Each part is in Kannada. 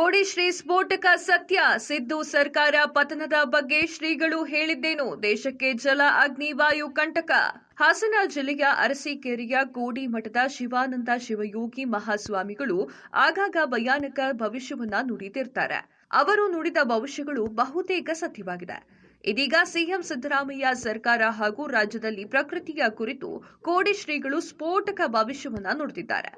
ಕೋಡಿ ಶ್ರೀ ಸ್ಫೋಟಕ ಸತ್ಯ. ಸಿದ್ದು ಸರ್ಕಾರ ಪತನದ ಬಗ್ಗೆ ಶ್ರೀಗಳು ಹೇಳಿದ್ದೇನು? ದೇಶಕ್ಕೆ ಜಲ ಅಗ್ನಿ ವಾಯು ಕಂಟಕ. ಹಾಸನ ಜಿಲ್ಲೆಯ ಅರಸೀಕೆರೆಯ ಕೋಡಿ ಮಠದ ಶಿವಾನಂದ ಶಿವಯೋಗಿ ಮಹಾಸ್ವಾಮಿಗಳು ಆಗಾಗ ಭಯಾನಕ ಭವಿಷ್ಯವನ್ನ ನುಡಿದಿರ್ತಾರೆ. ಅವರು ನುಡಿದ ಭವಿಷ್ಯಗಳು ಬಹುತೇಕ ಸತ್ಯವಾಗಿದೆ. ಇದೀಗ ಸಿಎಂ ಸಿದ್ದರಾಮಯ್ಯ ಸರ್ಕಾರ ಹಾಗೂ ರಾಜ್ಯದಲ್ಲಿ ಪ್ರಕೃತಿಯ ಕುರಿತು ಕೋಡಿ ಶ್ರೀಗಳು ಸ್ಫೋಟಕ ಭವಿಷ್ಯವನ್ನ ನುಡಿದಿದ್ದಾರೆ.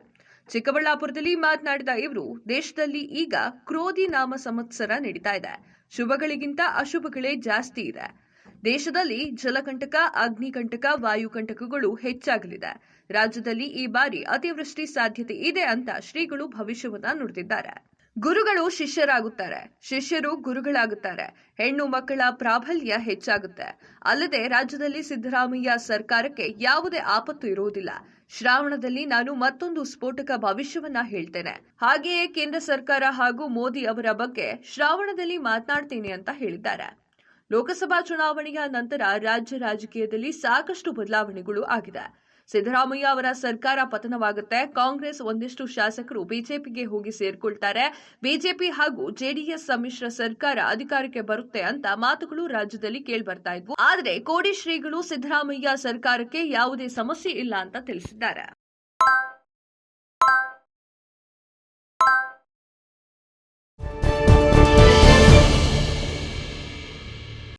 ಚಿಕ್ಕಬಳ್ಳಾಪುರದಲ್ಲಿ ಮಾತನಾಡಿದ ಇವರು, ದೇಶದಲ್ಲಿ ಈಗ ಕ್ರೋಧಿ ನಾಮ ಸಂವತ್ಸರ ನಡೀತಾ ಇದೆ. ಶುಭಗಳಿಗಿಂತ ಅಶುಭಗಳೇ ಜಾಸ್ತಿ ಇದೆ. ದೇಶದಲ್ಲಿ ಜಲಕಂಟಕ, ಅಗ್ನಿಕಂಟಕ, ವಾಯುಕಂಟಕಗಳು ಹೆಚ್ಚಾಗಲಿದೆ. ರಾಜ್ಯದಲ್ಲಿ ಈ ಬಾರಿ ಅತಿವೃಷ್ಟಿ ಸಾಧ್ಯತೆ ಇದೆ ಅಂತ ಶ್ರೀಗಳು ಭವಿಷ್ಯವನ್ನ ನುಡಿದಿದ್ದಾರೆ. ಗುರುಗಳು ಶಿಷ್ಯರಾಗುತ್ತಾರೆ, ಶಿಷ್ಯರು ಗುರುಗಳಾಗುತ್ತಾರೆ. ಹೆಣ್ಣು ಮಕ್ಕಳ ಪ್ರಾಬಲ್ಯ ಹೆಚ್ಚಾಗುತ್ತೆ. ಅಲ್ಲದೆ ರಾಜ್ಯದಲ್ಲಿ ಸಿದ್ದರಾಮಯ್ಯ ಸರ್ಕಾರಕ್ಕೆ ಯಾವುದೇ ಆಪತ್ತು ಇರುವುದಿಲ್ಲ. ಶ್ರಾವಣದಲ್ಲಿ ನಾನು ಮತ್ತೊಂದು ಸ್ಫೋಟಕ ಭವಿಷ್ಯವನ್ನ ಹೇಳ್ತೇನೆ. ಹಾಗೆಯೇ ಕೇಂದ್ರ ಸರ್ಕಾರ ಹಾಗೂ ಮೋದಿ ಅವರ ಬಗ್ಗೆ ಶ್ರಾವಣದಲ್ಲಿ ಮಾತನಾಡ್ತೇನೆ ಅಂತ ಹೇಳಿದ್ದಾರೆ. ಲೋಕಸಭಾ ಚುನಾವಣೆಯ ನಂತರ ರಾಜ್ಯ ರಾಜಕೀಯದಲ್ಲಿ ಸಾಕಷ್ಟು ಬದಲಾವಣೆಗಳು ಆಗಿದೆ. ಸಿದ್ದರಾಮಯ್ಯ ಅವರ ಸರ್ಕಾರ ಪತನವಾಗುತ್ತೆ. ಕಾಂಗ್ರೆಸ್ ಒಂದಿಷ್ಟು ಶಾಸಕರು ಬಿಜೆಪಿಗೆ ಹೋಗಿ ಸೇರ್ಕೊಳ್ತಾರೆ. ಬಿಜೆಪಿ ಹಾಗೂ ಜೆಡಿಎಸ್ ಸಮ್ಮಿಶ್ರ ಸರ್ಕಾರ ಅಧಿಕಾರಕ್ಕೆ ಬರುತ್ತೆ ಅಂತ ಮಾತುಗಳು ರಾಜ್ಯದಲ್ಲಿ ಕೇಳಿಬರ್ತಾ ಇದ್ವು. ಆದರೆ ಕೋಡಿ ಶ್ರೀಗಳು ಸಿದ್ದರಾಮಯ್ಯ ಸರ್ಕಾರಕ್ಕೆ ಯಾವುದೇ ಸಮಸ್ಯೆ ಇಲ್ಲ ಅಂತ ತಿಳಿಸಿದ್ದಾರೆ.